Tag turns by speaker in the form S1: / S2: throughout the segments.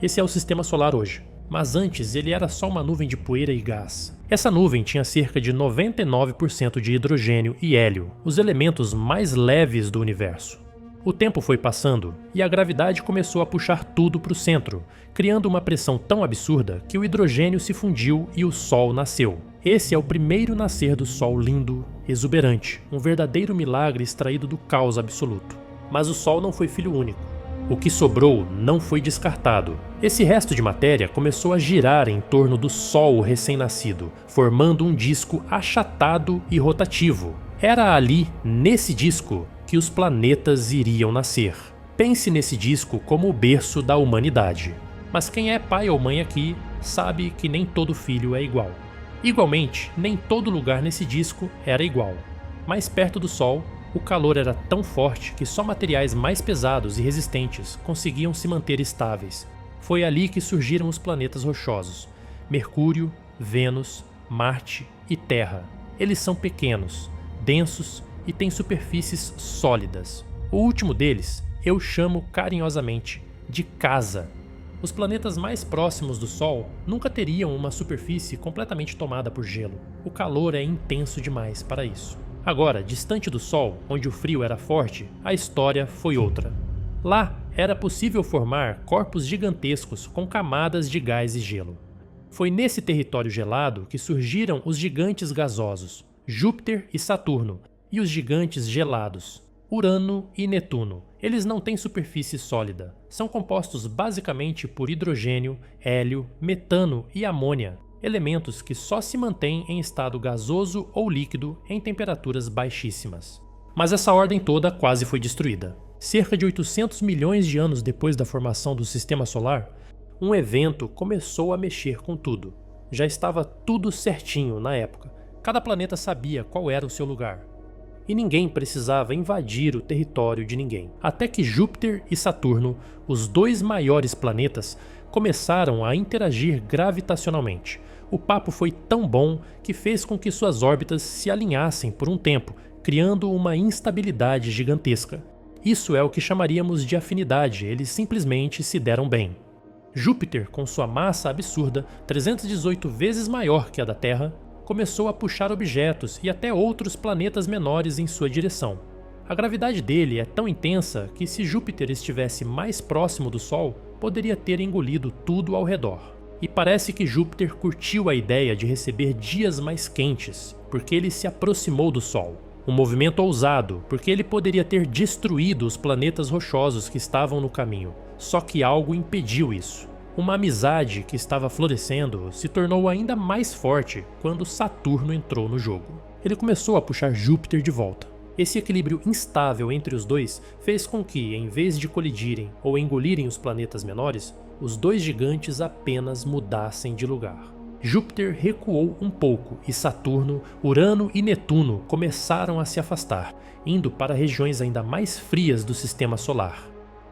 S1: Esse é o Sistema Solar hoje. Mas antes ele era só uma nuvem de poeira e gás. Essa nuvem tinha cerca de 99% de hidrogênio e hélio, os elementos mais leves do universo. O tempo foi passando e a gravidade começou a puxar tudo para o centro, criando uma pressão tão absurda que o hidrogênio se fundiu e o Sol nasceu. Esse é o primeiro nascer do Sol lindo, exuberante, um verdadeiro milagre extraído do caos absoluto. Mas o Sol não foi filho único. O que sobrou não foi descartado. Esse resto de matéria começou a girar em torno do Sol recém-nascido, formando um disco achatado e rotativo. Era ali, nesse disco, que os planetas iriam nascer. Pense nesse disco como o berço da humanidade. Mas quem é pai ou mãe aqui sabe que nem todo filho é igual. Igualmente, nem todo lugar nesse disco era igual. Mais perto do Sol, o calor era tão forte que só materiais mais pesados e resistentes conseguiam se manter estáveis. Foi ali que surgiram os planetas rochosos: Mercúrio, Vênus, Marte e Terra. Eles são pequenos, densos e têm superfícies sólidas. O último deles eu chamo carinhosamente de casa. Os planetas mais próximos do Sol nunca teriam uma superfície completamente tomada por gelo. O calor é intenso demais para isso. Agora, distante do Sol, onde o frio era forte, a história foi outra. Lá, era possível formar corpos gigantescos com camadas de gás e gelo. Foi nesse território gelado que surgiram os gigantes gasosos, Júpiter e Saturno, e os gigantes gelados, Urano e Netuno. Eles não têm superfície sólida. São compostos basicamente por hidrogênio, hélio, metano e amônia. Elementos que só se mantêm em estado gasoso ou líquido em temperaturas baixíssimas. Mas essa ordem toda quase foi destruída. Cerca de 800 milhões de anos depois da formação do Sistema Solar, um evento começou a mexer com tudo. Já estava tudo certinho na época. Cada planeta sabia qual era o seu lugar. E ninguém precisava invadir o território de ninguém. Até que Júpiter e Saturno, os dois maiores planetas, começaram a interagir gravitacionalmente. O papo foi tão bom que fez com que suas órbitas se alinhassem por um tempo, criando uma instabilidade gigantesca. Isso é o que chamaríamos de afinidade, eles simplesmente se deram bem. Júpiter, com sua massa absurda, 318 vezes maior que a da Terra, começou a puxar objetos e até outros planetas menores em sua direção. A gravidade dele é tão intensa que, se Júpiter estivesse mais próximo do Sol, poderia ter engolido tudo ao redor. E parece que Júpiter curtiu a ideia de receber dias mais quentes, porque ele se aproximou do Sol. Um movimento ousado, porque ele poderia ter destruído os planetas rochosos que estavam no caminho. Só que algo impediu isso. Uma amizade que estava florescendo se tornou ainda mais forte quando Saturno entrou no jogo. Ele começou a puxar Júpiter de volta. Esse equilíbrio instável entre os dois fez com que, em vez de colidirem ou engolirem os planetas menores, os dois gigantes apenas mudassem de lugar. Júpiter recuou um pouco e Saturno, Urano e Netuno começaram a se afastar, indo para regiões ainda mais frias do Sistema Solar.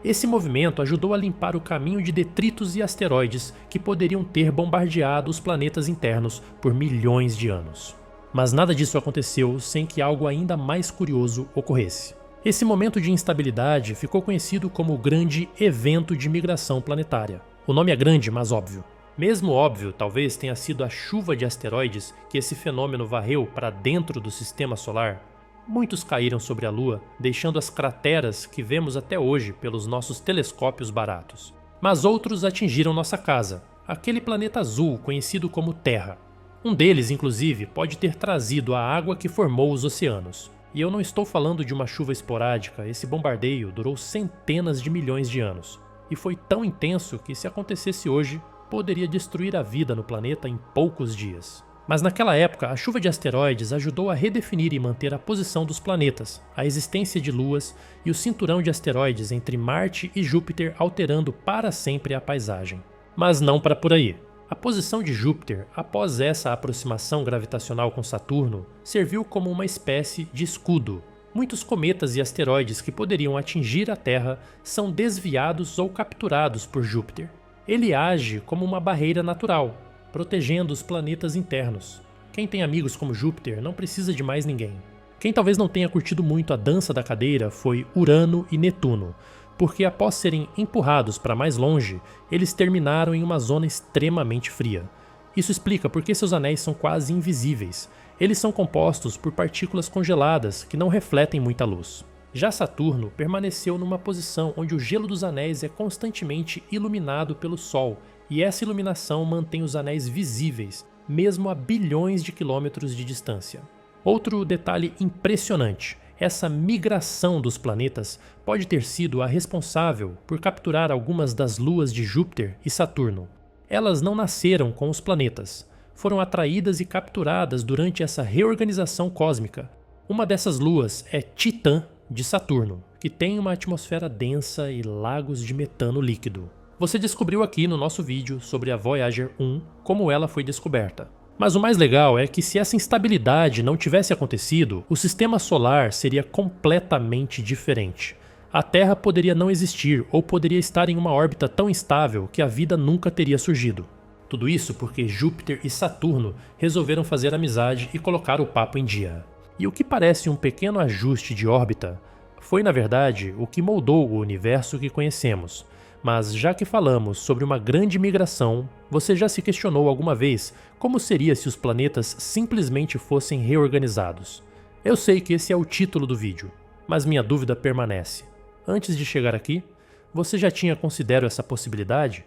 S1: Esse movimento ajudou a limpar o caminho de detritos e asteroides que poderiam ter bombardeado os planetas internos por milhões de anos. Mas nada disso aconteceu sem que algo ainda mais curioso ocorresse. Esse momento de instabilidade ficou conhecido como o Grande Evento de Migração Planetária. O nome é grande, mas óbvio. Mesmo óbvio, talvez tenha sido a chuva de asteroides que esse fenômeno varreu para dentro do Sistema Solar. Muitos caíram sobre a Lua, deixando as crateras que vemos até hoje pelos nossos telescópios baratos. Mas outros atingiram nossa casa, aquele planeta azul conhecido como Terra. Um deles, inclusive, pode ter trazido a água que formou os oceanos. E eu não estou falando de uma chuva esporádica, esse bombardeio durou centenas de milhões de anos. E foi tão intenso que, se acontecesse hoje, poderia destruir a vida no planeta em poucos dias. Mas naquela época, a chuva de asteroides ajudou a redefinir e manter a posição dos planetas, a existência de luas e o cinturão de asteroides entre Marte e Júpiter alterando para sempre a paisagem. Mas não para por aí. A posição de Júpiter, após essa aproximação gravitacional com Saturno, serviu como uma espécie de escudo. Muitos cometas e asteroides que poderiam atingir a Terra são desviados ou capturados por Júpiter. Ele age como uma barreira natural, protegendo os planetas internos. Quem tem amigos como Júpiter não precisa de mais ninguém. Quem talvez não tenha curtido muito a dança da cadeira foi Urano e Netuno. porque após serem empurrados para mais longe, eles terminaram em uma zona extremamente fria. Isso explica por que seus anéis são quase invisíveis. Eles são compostos por partículas congeladas que não refletem muita luz. Já Saturno permaneceu numa posição onde o gelo dos anéis é constantemente iluminado pelo Sol, e essa iluminação mantém os anéis visíveis, mesmo a bilhões de quilômetros de distância. Outro detalhe impressionante: essa migração dos planetas pode ter sido a responsável por capturar algumas das luas de Júpiter e Saturno. Elas não nasceram com os planetas, foram atraídas e capturadas durante essa reorganização cósmica. Uma dessas luas é Titã, de Saturno, que tem uma atmosfera densa e lagos de metano líquido. Você descobriu aqui no nosso vídeo sobre a Voyager 1 como ela foi descoberta. Mas o mais legal é que se essa instabilidade não tivesse acontecido, o sistema solar seria completamente diferente. A Terra poderia não existir ou poderia estar em uma órbita tão instável que a vida nunca teria surgido. Tudo isso porque Júpiter e Saturno resolveram fazer amizade e colocar o papo em dia. E o que parece um pequeno ajuste de órbita foi, na verdade, o que moldou o universo que conhecemos. Mas já que falamos sobre uma grande migração, você já se questionou alguma vez como seria se os planetas simplesmente fossem reorganizados? Eu sei que esse é o título do vídeo, mas minha dúvida permanece. Antes de chegar aqui, você já tinha considerado essa possibilidade?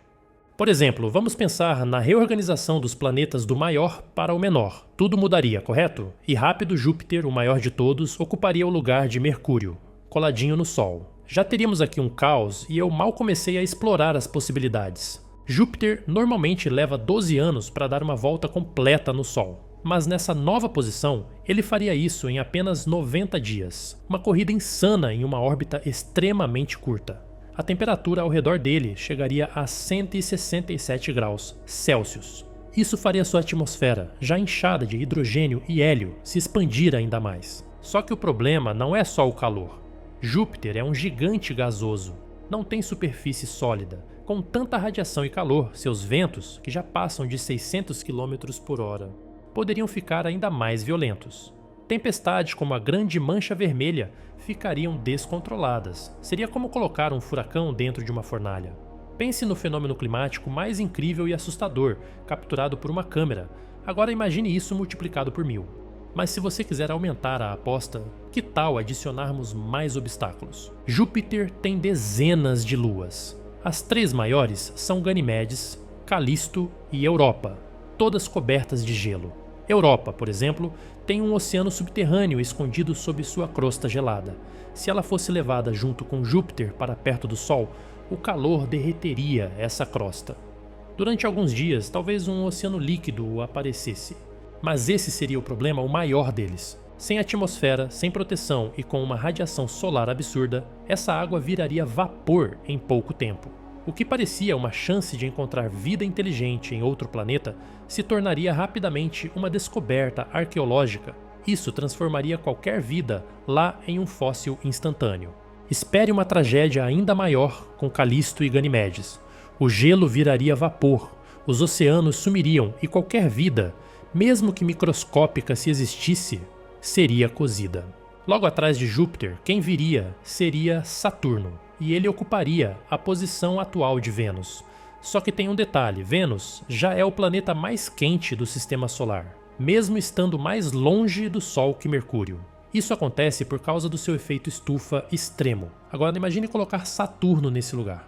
S1: Por exemplo, vamos pensar na reorganização dos planetas do maior para o menor. Tudo mudaria, correto? E rápido Júpiter, o maior de todos, ocuparia o lugar de Mercúrio, coladinho no Sol. Já teríamos aqui um caos e eu mal comecei a explorar as possibilidades. Júpiter normalmente leva 12 anos para dar uma volta completa no Sol, mas nessa nova posição ele faria isso em apenas 90 dias, uma corrida insana em uma órbita extremamente curta. A temperatura ao redor dele chegaria a 167 graus Celsius. Isso faria sua atmosfera, já inchada de hidrogênio e hélio, se expandir ainda mais. Só que o problema não é só o calor. Júpiter é um gigante gasoso, não tem superfície sólida. Com tanta radiação e calor, seus ventos, que já passam de 600 km por hora, poderiam ficar ainda mais violentos. Tempestades como a Grande Mancha Vermelha ficariam descontroladas. Seria como colocar um furacão dentro de uma fornalha. Pense no fenômeno climático mais incrível e assustador, capturado por uma câmera. Agora imagine isso multiplicado por 1000. Mas se você quiser aumentar a aposta, que tal adicionarmos mais obstáculos? Júpiter tem dezenas de luas. As 3 maiores são Ganimedes, Calisto e Europa, todas cobertas de gelo. Europa, por exemplo, tem um oceano subterrâneo escondido sob sua crosta gelada. Se ela fosse levada junto com Júpiter para perto do Sol, o calor derreteria essa crosta. Durante alguns dias, talvez um oceano líquido aparecesse. Mas esse seria o problema, o maior deles. Sem atmosfera, sem proteção e com uma radiação solar absurda, essa água viraria vapor em pouco tempo. O que parecia uma chance de encontrar vida inteligente em outro planeta se tornaria rapidamente uma descoberta arqueológica. Isso transformaria qualquer vida lá em um fóssil instantâneo. Espere uma tragédia ainda maior com Calisto e Ganimedes. O gelo viraria vapor, os oceanos sumiriam e qualquer vida, mesmo que microscópica se existisse, seria cozida. Logo atrás de Júpiter, quem viria seria Saturno, e ele ocuparia a posição atual de Vênus. Só que tem um detalhe: Vênus já é o planeta mais quente do sistema solar, mesmo estando mais longe do Sol que Mercúrio. Isso acontece por causa do seu efeito estufa extremo. Agora imagine colocar Saturno nesse lugar.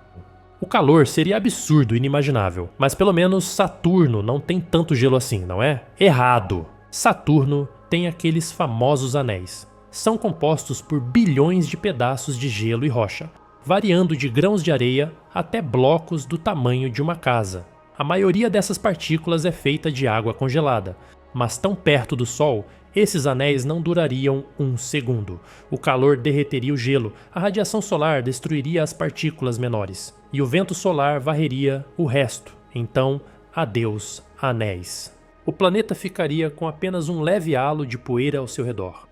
S1: O calor seria absurdo e inimaginável, mas pelo menos Saturno não tem tanto gelo assim, não é? Errado! Saturno tem aqueles famosos anéis. São compostos por bilhões de pedaços de gelo e rocha, variando de grãos de areia até blocos do tamanho de uma casa. A maioria dessas partículas é feita de água congelada, mas tão perto do Sol, esses anéis não durariam um segundo. O calor derreteria o gelo, a radiação solar destruiria as partículas menores, e o vento solar varreria o resto. Então, adeus, anéis. O planeta ficaria com apenas um leve halo de poeira ao seu redor.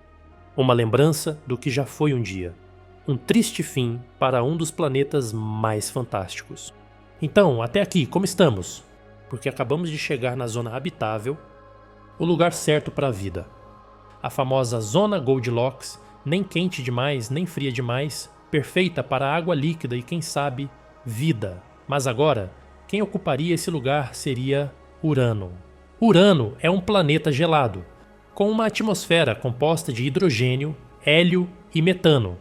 S1: Uma lembrança do que já foi um dia. Um triste fim para um dos planetas mais fantásticos. Então, até aqui, como estamos? Porque acabamos de chegar na zona habitável, o lugar certo para a vida. A famosa zona Goldilocks, nem quente demais, nem fria demais, perfeita para água líquida e, quem sabe, vida. Mas agora, quem ocuparia esse lugar seria Urano. Urano é um planeta gelado, com uma atmosfera composta de hidrogênio, hélio e metano.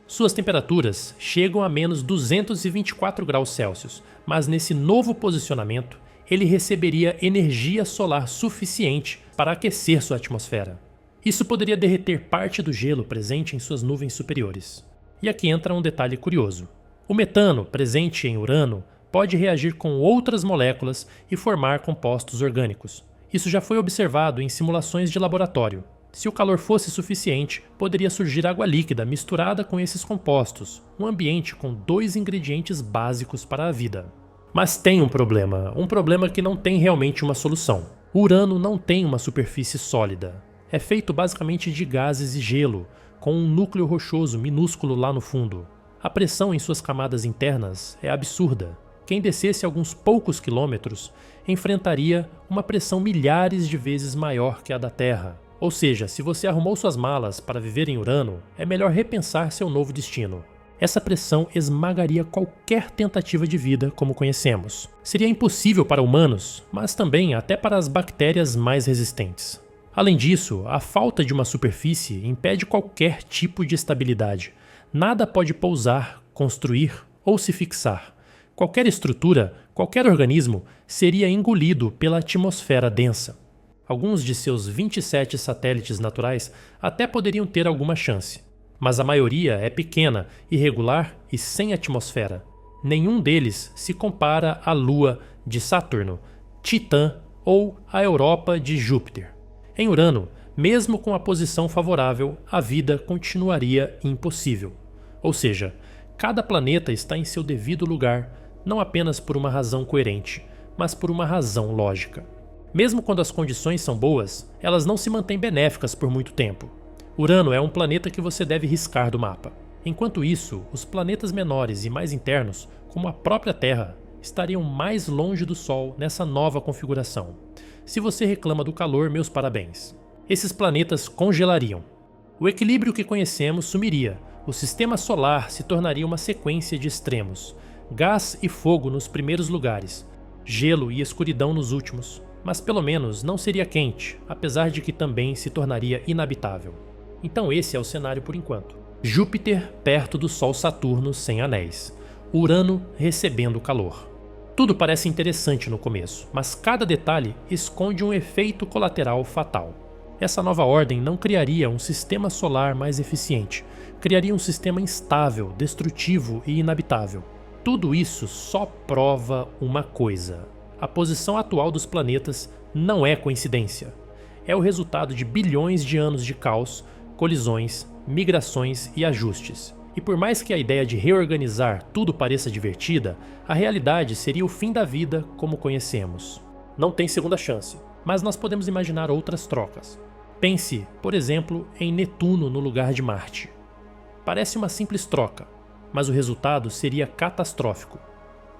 S1: Suas temperaturas chegam a menos 224 graus Celsius, mas nesse novo posicionamento, ele receberia energia solar suficiente para aquecer sua atmosfera. Isso poderia derreter parte do gelo presente em suas nuvens superiores. E aqui entra um detalhe curioso. O metano, presente em Urano, pode reagir com outras moléculas e formar compostos orgânicos. Isso já foi observado em simulações de laboratório. Se o calor fosse suficiente, poderia surgir água líquida misturada com esses compostos, um ambiente com 2 ingredientes básicos para a vida. Mas tem um problema que não tem realmente uma solução. Urano não tem uma superfície sólida. É feito basicamente de gases e gelo, com um núcleo rochoso minúsculo lá no fundo. A pressão em suas camadas internas é absurda. Quem descesse alguns poucos quilômetros enfrentaria uma pressão milhares de vezes maior que a da Terra. Ou seja, se você arrumou suas malas para viver em Urano, é melhor repensar seu novo destino. Essa pressão esmagaria qualquer tentativa de vida como conhecemos. Seria impossível para humanos, mas também até para as bactérias mais resistentes. Além disso, a falta de uma superfície impede qualquer tipo de estabilidade. Nada pode pousar, construir ou se fixar. Qualquer estrutura, qualquer organismo, seria engolido pela atmosfera densa. Alguns de seus 27 satélites naturais até poderiam ter alguma chance, mas a maioria é pequena, irregular e sem atmosfera. Nenhum deles se compara à Lua de Saturno, Titã ou à Europa de Júpiter. Em Urano, mesmo com a posição favorável, a vida continuaria impossível. Ou seja, cada planeta está em seu devido lugar, não apenas por uma razão coerente, mas por uma razão lógica. Mesmo quando as condições são boas, elas não se mantêm benéficas por muito tempo. Urano é um planeta que você deve riscar do mapa. Enquanto isso, os planetas menores e mais internos, como a própria Terra, estariam mais longe do Sol nessa nova configuração. Se você reclama do calor, meus parabéns. Esses planetas congelariam. O equilíbrio que conhecemos sumiria. O sistema solar se tornaria uma sequência de extremos. Gás e fogo nos primeiros lugares, gelo e escuridão nos últimos, mas pelo menos não seria quente, apesar de que também se tornaria inabitável. Então esse é o cenário por enquanto. Júpiter perto do Sol Saturno sem anéis. Urano recebendo calor. Tudo parece interessante no começo, mas cada detalhe esconde um efeito colateral fatal. Essa nova ordem não criaria um sistema solar mais eficiente, criaria um sistema instável, destrutivo e inabitável. Tudo isso só prova uma coisa: a posição atual dos planetas não é coincidência. É o resultado de bilhões de anos de caos, colisões, migrações e ajustes. E por mais que a ideia de reorganizar tudo pareça divertida, a realidade seria o fim da vida como conhecemos. Não tem segunda chance, mas nós podemos imaginar outras trocas. Pense, por exemplo, em Netuno no lugar de Marte. Parece uma simples troca, mas o resultado seria catastrófico.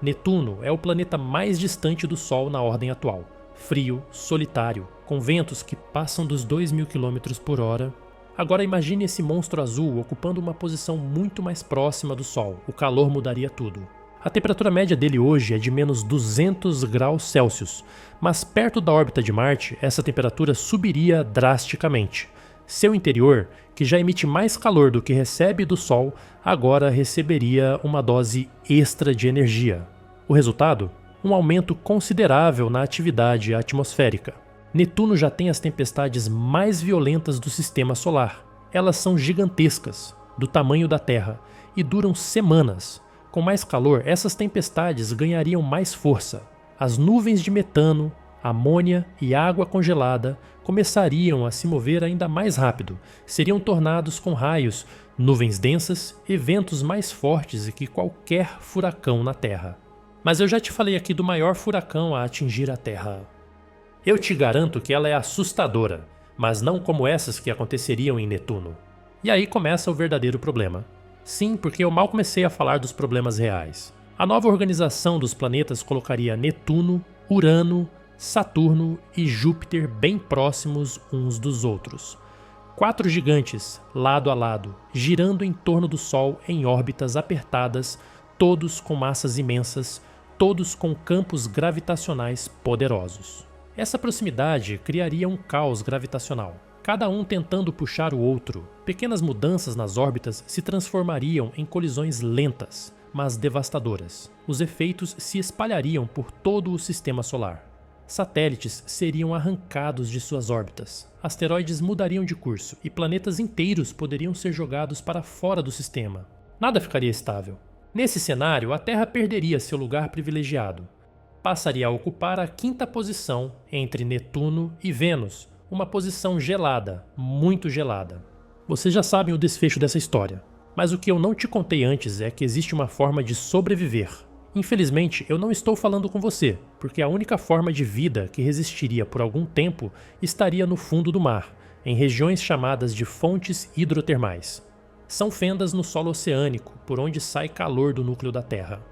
S1: Netuno é o planeta mais distante do Sol na ordem atual. Frio, solitário, com ventos que passam dos 2.000 km/h. Agora imagine esse monstro azul ocupando uma posição muito mais próxima do Sol. O calor mudaria tudo. A temperatura média dele hoje é de menos 200 graus Celsius, mas perto da órbita de Marte, essa temperatura subiria drasticamente. Seu interior, que já emite mais calor do que recebe do Sol, agora receberia uma dose extra de energia. O resultado? Um aumento considerável na atividade atmosférica. Netuno já tem as tempestades mais violentas do sistema solar. Elas são gigantescas, do tamanho da Terra, e duram semanas. Com mais calor, essas tempestades ganhariam mais força. As nuvens de metano, amônia e água congelada começariam a se mover ainda mais rápido. Seriam tornados com raios, nuvens densas e ventos mais fortes que qualquer furacão na Terra. Mas eu já te falei aqui do maior furacão a atingir a Terra. Eu te garanto que ela é assustadora, mas não como essas que aconteceriam em Netuno. E aí começa o verdadeiro problema. Sim, porque eu mal comecei a falar dos problemas reais. A nova organização dos planetas colocaria Netuno, Urano, Saturno e Júpiter bem próximos uns dos outros. 4 gigantes, lado a lado, girando em torno do Sol em órbitas apertadas, todos com massas imensas, todos com campos gravitacionais poderosos. Essa proximidade criaria um caos gravitacional, cada um tentando puxar o outro. Pequenas mudanças nas órbitas se transformariam em colisões lentas, mas devastadoras. Os efeitos se espalhariam por todo o sistema solar. Satélites seriam arrancados de suas órbitas, asteroides mudariam de curso e planetas inteiros poderiam ser jogados para fora do sistema. Nada ficaria estável. Nesse cenário, a Terra perderia seu lugar privilegiado. Passaria a ocupar a 5ª posição entre Netuno e Vênus, uma posição gelada, muito gelada. Vocês já sabem o desfecho dessa história, mas o que eu não te contei antes é que existe uma forma de sobreviver. Infelizmente, eu não estou falando com você, porque a única forma de vida que resistiria por algum tempo estaria no fundo do mar, em regiões chamadas de fontes hidrotermais. São fendas no solo oceânico, por onde sai calor do núcleo da Terra.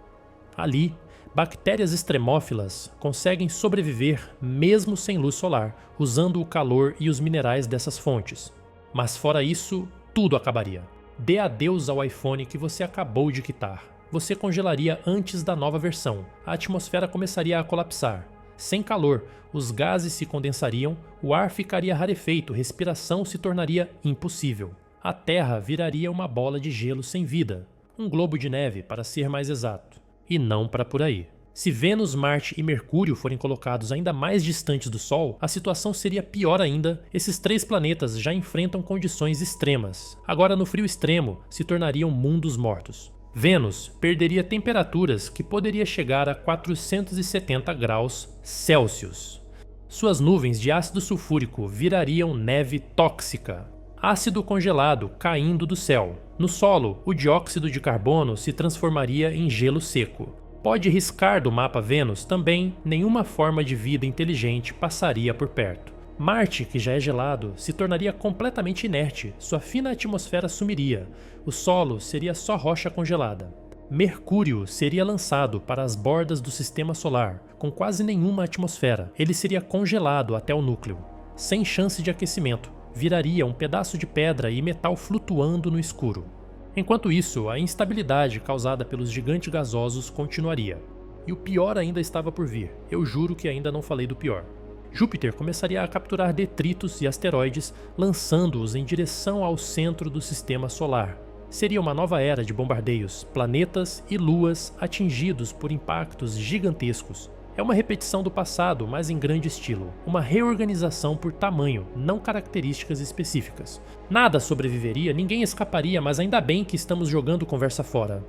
S1: Ali, bactérias extremófilas conseguem sobreviver mesmo sem luz solar, usando o calor e os minerais dessas fontes. Mas fora isso, tudo acabaria. Dê adeus ao iPhone que você acabou de quitar. Você congelaria antes da nova versão, a atmosfera começaria a colapsar. Sem calor, os gases se condensariam, o ar ficaria rarefeito, respiração se tornaria impossível. A Terra viraria uma bola de gelo sem vida, um globo de neve para ser mais exato. E não para por aí. Se Vênus, Marte e Mercúrio forem colocados ainda mais distantes do Sol, a situação seria pior ainda. Esses 3 planetas já enfrentam condições extremas. Agora no frio extremo, se tornariam mundos mortos. Vênus perderia temperaturas que poderia chegar a 470 graus Celsius. Suas nuvens de ácido sulfúrico virariam neve tóxica. Ácido congelado caindo do céu. No solo, o dióxido de carbono se transformaria em gelo seco. Pode riscar do mapa Vênus também, nenhuma forma de vida inteligente passaria por perto. Marte, que já é gelado, se tornaria completamente inerte, sua fina atmosfera sumiria, o solo seria só rocha congelada. Mercúrio seria lançado para as bordas do sistema solar, com quase nenhuma atmosfera, ele seria congelado até o núcleo, sem chance de aquecimento, viraria um pedaço de pedra e metal flutuando no escuro. Enquanto isso, a instabilidade causada pelos gigantes gasosos continuaria. E o pior ainda estava por vir, eu juro que ainda não falei do pior. Júpiter começaria a capturar detritos e asteroides, lançando-os em direção ao centro do sistema solar. Seria uma nova era de bombardeios, planetas e luas atingidos por impactos gigantescos. É uma repetição do passado, mas em grande estilo. Uma reorganização por tamanho, não características específicas. Nada sobreviveria, ninguém escaparia, mas ainda bem que estamos jogando conversa fora.